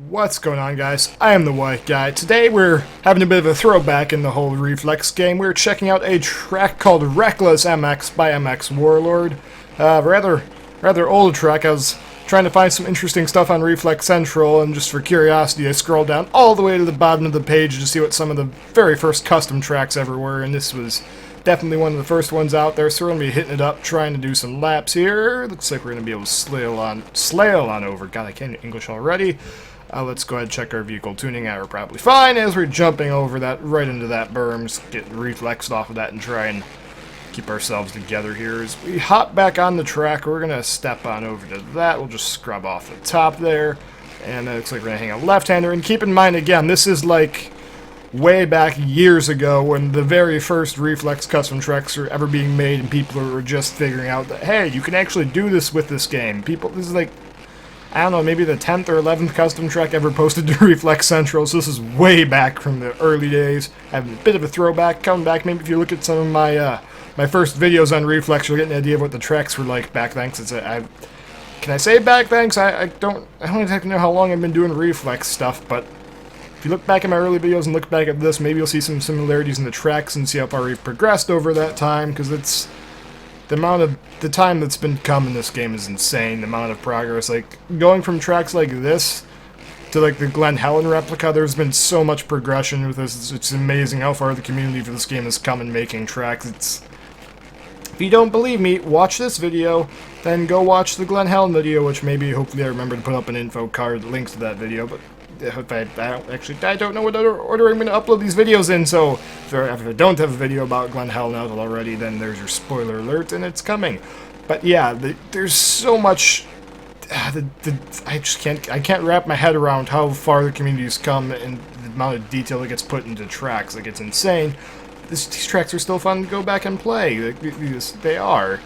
What's going on, guys? I am the White Guy. Today we're having a bit of a throwback in the whole Reflex game. We're checking out a track called Reckless MX by MX Warlord. Rather old track. I was trying to find some interesting stuff on Reflex Central, and just for curiosity I scrolled down all the way to the bottom of the page to see what some of the very first custom tracks ever were, and this was definitely one of the first ones out there, so we're going to be hitting it up, trying to do some laps here. Looks like we're going to be able to slail on over. God, I can't English already. Let's go ahead and check our vehicle tuning out. We're probably fine as we're jumping over that, right into that berm. Just get reflexed off of that and try and keep ourselves together here. As we hop back on the track, we're going to step on over to that. We'll just scrub off the top there. And it looks like we're going to hang a left-hander. And keep in mind, again, this is like way back years ago when the very first Reflex custom tracks were ever being made and people were just figuring out that, hey, you can actually do this with this game. This is like, I don't know, maybe the 10th or 11th custom track ever posted to Reflex Central, so this is way back from the early days. Having a bit of a throwback, coming back. Maybe if you look at some of my my first videos on Reflex, you'll get an idea of what the tracks were like back then. Can I say back then? I don't exactly know how long I've been doing Reflex stuff, but if you look back at my early videos and look back at this, maybe you'll see some similarities in the tracks and see how far we've progressed over that time, because it's the time that's been come in this game is insane. The amount of progress, like going from tracks like this to like the Glen Helen replica, there's been so much progression with this. It's amazing how far the community for this game has come in making tracks. If you don't believe me, watch this video, then go watch the Glen Helen video, which maybe hopefully I remember to put up an info card links to that video. But I don't know what order I'm going to upload these videos in, so if I don't have a video about Glen Helen out already, then there's your spoiler alert, and it's coming. But yeah, there's so much. I can't wrap my head around how far the community's come and the amount of detail that gets put into tracks. Like, it's insane. These tracks are still fun to go back and play. They are.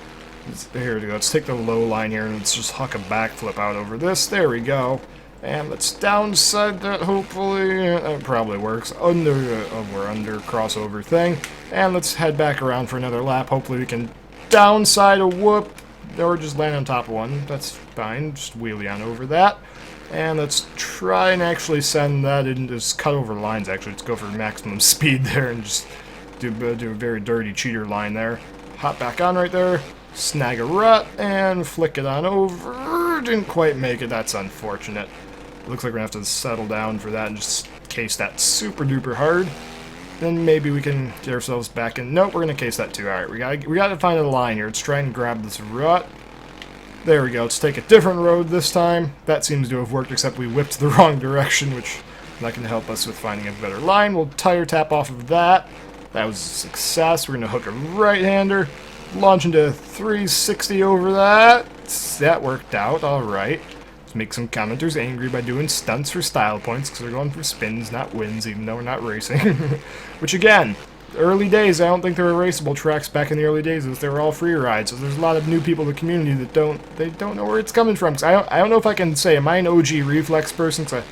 Here we go. Let's take the low line here and let's just huck a backflip out over this. There we go. And let's downside that, hopefully. That probably works. We're under crossover thing. And let's head back around for another lap. Hopefully we can downside a whoop. Or just land on top of one. That's fine. Just wheelie on over that. And let's try and actually send that in. Just cut over lines, actually. Let's go for maximum speed there and just do a very dirty cheater line there. Hop back on right there. Snag a rut and flick it on over. Didn't quite make it. That's unfortunate. Looks like we're going to have to settle down for that and just case that super duper hard. Then maybe we can get ourselves back in. Nope, we're going to case that too. Alright, we got to find a line here. Let's try and grab this rut. There we go. Let's take a different road this time. That seems to have worked, except we whipped the wrong direction, which is not going to help us with finding a better line. We'll tire tap off of that. That was a success. We're going to hook a right-hander. Launch into 360 over that. That worked out. Alright. Make some commenters angry by doing stunts for style points, because they're going for spins, not wins, even though we're not racing. Which, again, early days, I don't think there were raceable tracks back in the early days. They were all free rides, so there's a lot of new people in the community that don't know where it's coming from. Cause I don't know if I can say, am I an OG Reflex person? Cause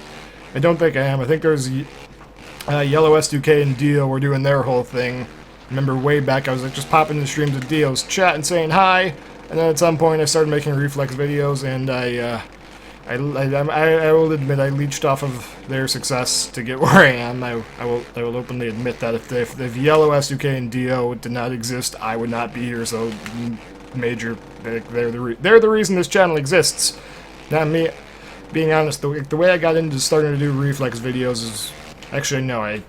I don't think I am. I think there's Yellow S2K and Dio were doing their whole thing. Remember way back, I was like just popping in the streams with Dio's chat and saying hi, and then at some point I started making Reflex videos, and I will admit I leached off of their success to get where I am. I will openly admit that if Yellow, S2K, and Dio did not exist, I would not be here. So they're the reason this channel exists. Not me. Being honest, the way I got into starting to do Reflex videos is actually no. I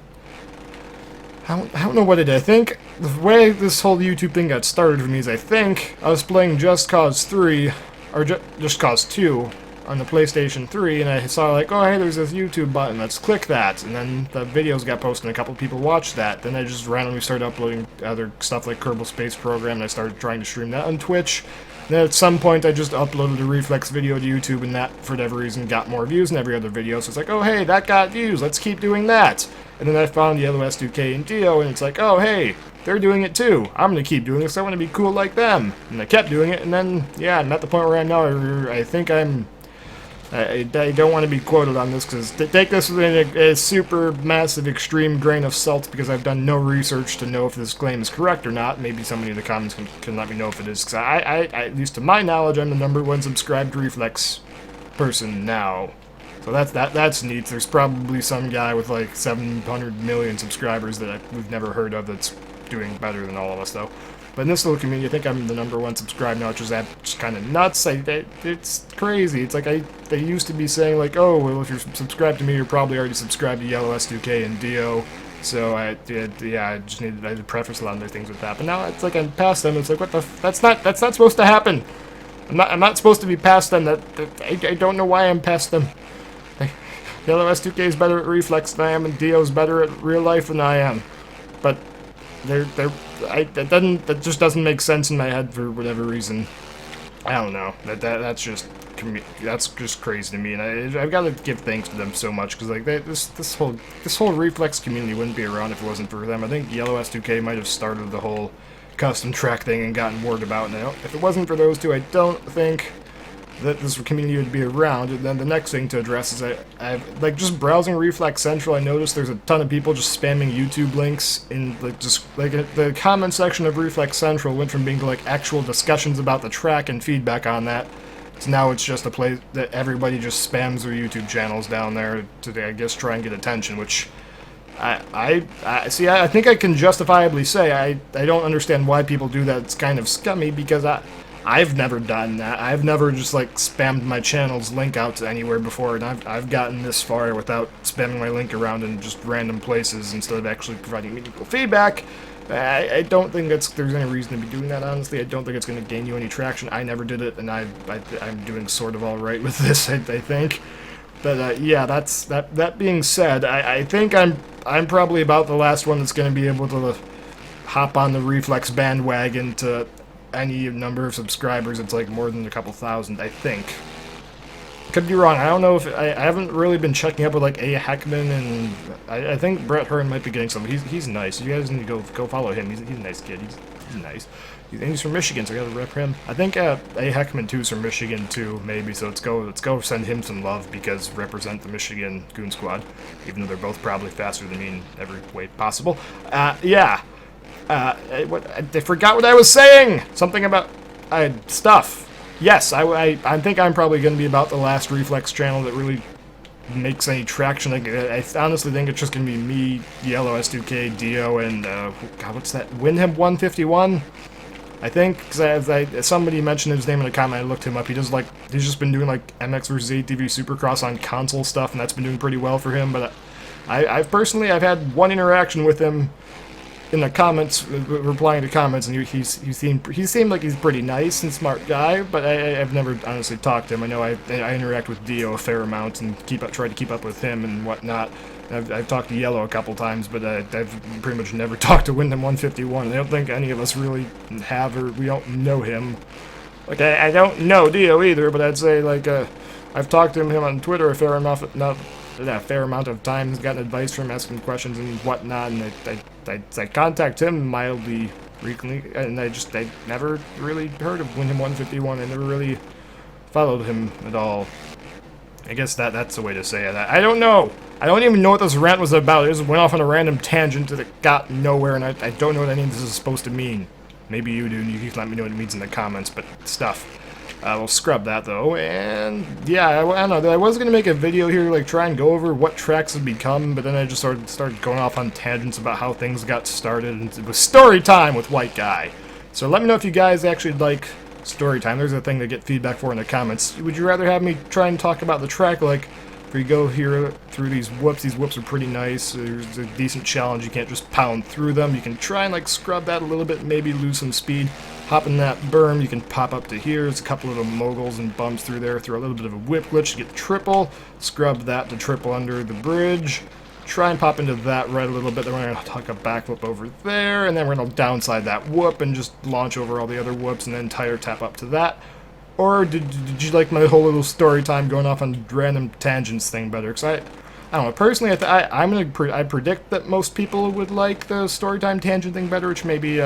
don't know what it is. I think the way this whole YouTube thing got started for me is I think I was playing Just Cause 3 or Just Cause 2. On the PlayStation 3, and I saw like, oh hey, there's this YouTube button, let's click that, and then the videos got posted and a couple people watched that. Then I just randomly started uploading other stuff like Kerbal Space Program, and I started trying to stream that on Twitch. And then at some point I just uploaded a Reflex video to YouTube, and that, for whatever reason, got more views than every other video, so it's like, oh hey, that got views, let's keep doing that. And then I found Yellow S2K and Dio, and it's like, oh hey, they're doing it too. I'm gonna keep doing this, I want to be cool like them. And I kept doing it, and then, yeah, I'm at the point where I'm now, I think I don't want to be quoted on this, because take this with a super massive extreme grain of salt, because I've done no research to know if this claim is correct or not. Maybe somebody in the comments can let me know if it is, because I, at least to my knowledge, I'm the #1 subscribed Reflex person now. So that's neat. There's probably some guy with like 700 million subscribers that we've never heard of that's doing better than all of us, though. But in this little community, I think I'm the #1 subscribed now, which is just kind of nuts. It's crazy. It's like they used to be saying like, oh, well, if you're subscribed to me, you're probably already subscribed to Yellow S2K and Dio. So I just needed to preface a lot of their things with that. But now it's like I'm past them. It's like what the that's not supposed to happen. I'm not supposed to be past them. I don't know why I'm past them. Yellow S2K is better at Reflex than I am, and Dio's better at real life than I am. But that just doesn't make sense in my head for whatever reason. I don't know. That's just crazy to me, and I've got to give thanks to them so much because like this whole Reflex community wouldn't be around if it wasn't for them. I think Yellow S2K might have started the whole custom track thing and gotten word about it. Now, if it wasn't for those two, I don't think that this community would be around. And then the next thing to address is I've like just browsing Reflex Central, I noticed there's a ton of people just spamming YouTube links in like the comment section of Reflex Central went from being to like actual discussions about the track and feedback on that. So now it's just a place that everybody just spams their YouTube channels down there to, I guess, try and get attention, which I think I can justifiably say I don't understand why people do that. It's kind of scummy because I've never done that. I've never just like spammed my channel's link out to anywhere before, and I've gotten this far without spamming my link around in just random places instead of actually providing meaningful feedback. I don't think there's any reason to be doing that, honestly. I don't think it's going to gain you any traction. I never did it, and I'm doing sort of alright with this, I think. But yeah, that being said, I think I'm probably about the last one that's going to be able to hop on the Reflex bandwagon to any number of subscribers. It's like more than a couple thousand, I think. Could be wrong. I don't know if I haven't really been checking up with like A. Heckman, and I think Brett Hearn might be getting some. He's nice. You guys need to go follow him. He's a nice kid. He's nice. He's from Michigan, so we gotta rep him. I think A. Heckman too is from Michigan too, maybe. So let's go send him some love because represent the Michigan Goon Squad, even though they're both probably faster than me in every way possible. Yeah. I forgot what I was saying. Something about stuff. Yes, I think I'm probably going to be about the last Reflex channel that really makes any traction. I honestly think it's just going to be me, Yellow S2K, Dio, and God, what's that? Windham 151. I think because somebody mentioned his name in a comment. I looked him up. He's just been doing like MX vs ATV Supercross on console stuff, and that's been doing pretty well for him. But I've had one interaction with him in the comments, replying to comments, and he seemed like he's a pretty nice and smart guy, but I've never honestly talked to him. I know I interact with Dio a fair amount and try to keep up with him and whatnot. I've talked to Yellow a couple times, but I've pretty much never talked to Windham 151. I don't think any of us really have, or we don't know him. Like I don't know Dio either, but I'd say like I've talked to him on Twitter a fair amount of times, gotten advice from him, asking questions and whatnot, and I contact him mildly frequently, and I never really heard of Windham 151. I never really followed him at all. I guess that's the way to say it. I don't know. I don't even know what this rant was about. It just went off on a random tangent that got nowhere, and I don't know what any of this is supposed to mean. Maybe you do, and you can let me know what it means in the comments, but stuff. We'll scrub that though, and yeah, I don't know. I was gonna make a video here, like try and go over what tracks have become, but then I just started going off on tangents about how things got started, and it was story time with White Guy. So let me know if you guys actually like story time. There's a thing to get feedback for in the comments. Would you rather have me try and talk about the track, like if we go here through these whoops are pretty nice. There's a decent challenge. You can't just pound through them. You can try and like scrub that a little bit, maybe lose some speed. Hop in that berm, you can pop up to here. There's a couple of little moguls and bumps through there. Throw a little bit of a whip glitch to get triple. Scrub that to triple under the bridge. Try and pop into that right a little bit. Then we're going to tuck a backflip over there. And then we're going to downside that whoop and just launch over all the other whoops and then tire tap up to that. Or did you like my whole little story time going off on random tangents thing better? Because I don't know. Personally, I predict that most people would like the storytime tangent thing better, which may be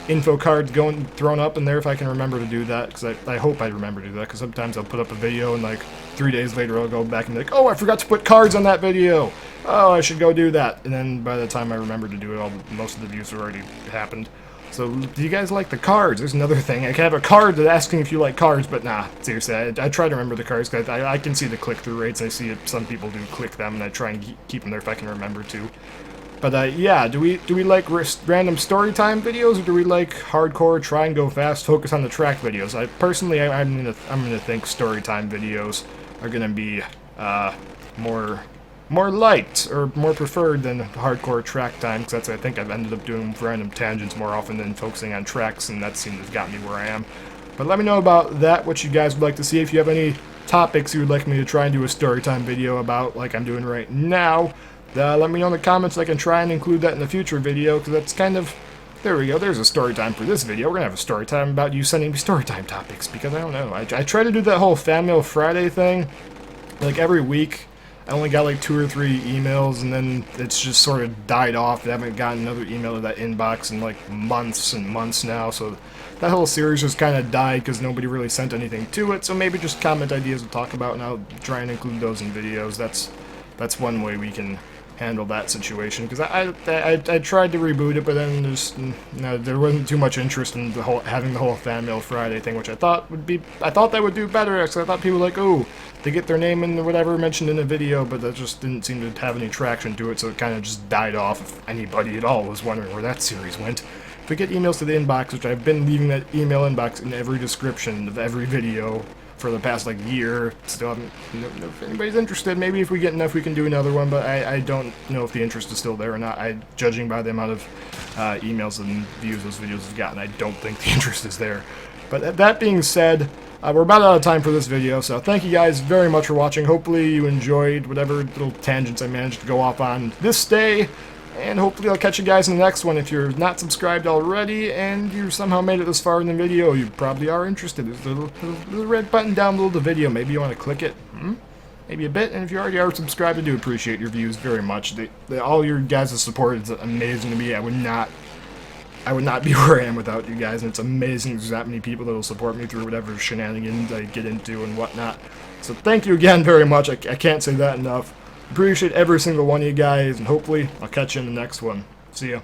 info cards thrown up in there if I can remember to do that. Because I hope I remember to do that. Because sometimes I'll put up a video and like 3 days later I'll go back and be like, oh, I forgot to put cards on that video. Oh, I should go do that. And then by the time I remember to do it, most of the views have already happened. So, do you guys like the cards? There's another thing. I can have a card that's asking if you like cards, but nah, seriously, I try to remember the cards, because I can see the click-through rates. I see it, some people do click them, and I try and keep them there if I can remember to. But yeah, do we like random story time videos, or do we like hardcore, try and go fast, focus on the track videos? I'm gonna think story time videos are gonna be more liked or more preferred than hardcore track time, because that's what I think I've ended up doing random tangents more often than focusing on tracks, and that seems to have got me where I am. But let me know about that, what you guys would like to see. If you have any topics you would like me to try and do a story time video about, like I'm doing right now, let me know in the comments so I can try and include that in a future video, because that's kind of... There we go, there's a story time for this video. We're gonna have a story time about you sending me story time topics, because I don't know. I try to do that whole Fan Mail Friday thing, like every week. I only got like 2 or 3 emails, and then it's just sort of died off. I haven't gotten another email to that inbox in like months and months now, so that whole series just kind of died because nobody really sent anything to it. So maybe just comment ideas to talk about, and I'll try and include those in videos. That's one way we can handle that situation, because I tried to reboot it, but then just there wasn't too much interest in having the whole Fan Mail Friday thing, which I thought that would do better, because I thought people were like, oh, they get their name and whatever mentioned in a video, but that just didn't seem to have any traction to it, so it kind of just died off. If anybody at all was wondering where that series went. If we get emails to the inbox, which I've been leaving that email inbox in every description of every video for the past like year, still haven't, if anybody's interested, maybe if we get enough we can do another one, but I don't know if the interest is still there or not. Judging by the amount of emails and views those videos have gotten, I don't think the interest is there. But that being said, we're about out of time for this video, so thank you guys very much for watching. Hopefully you enjoyed whatever little tangents I managed to go off on this day, and hopefully I'll catch you guys in the next one. If you're not subscribed already and you somehow made it this far in the video, you probably are interested. There's a little red button down below the video. Maybe you want to click it. Maybe a bit. And if you already are subscribed, I do appreciate your views very much. All your guys' support is amazing to me. I would not be where I am without you guys, and it's amazing there's that many people that will support me through whatever shenanigans I get into and whatnot. So thank you again very much. I can't say that enough. Appreciate every single one of you guys, and hopefully I'll catch you in the next one. See ya.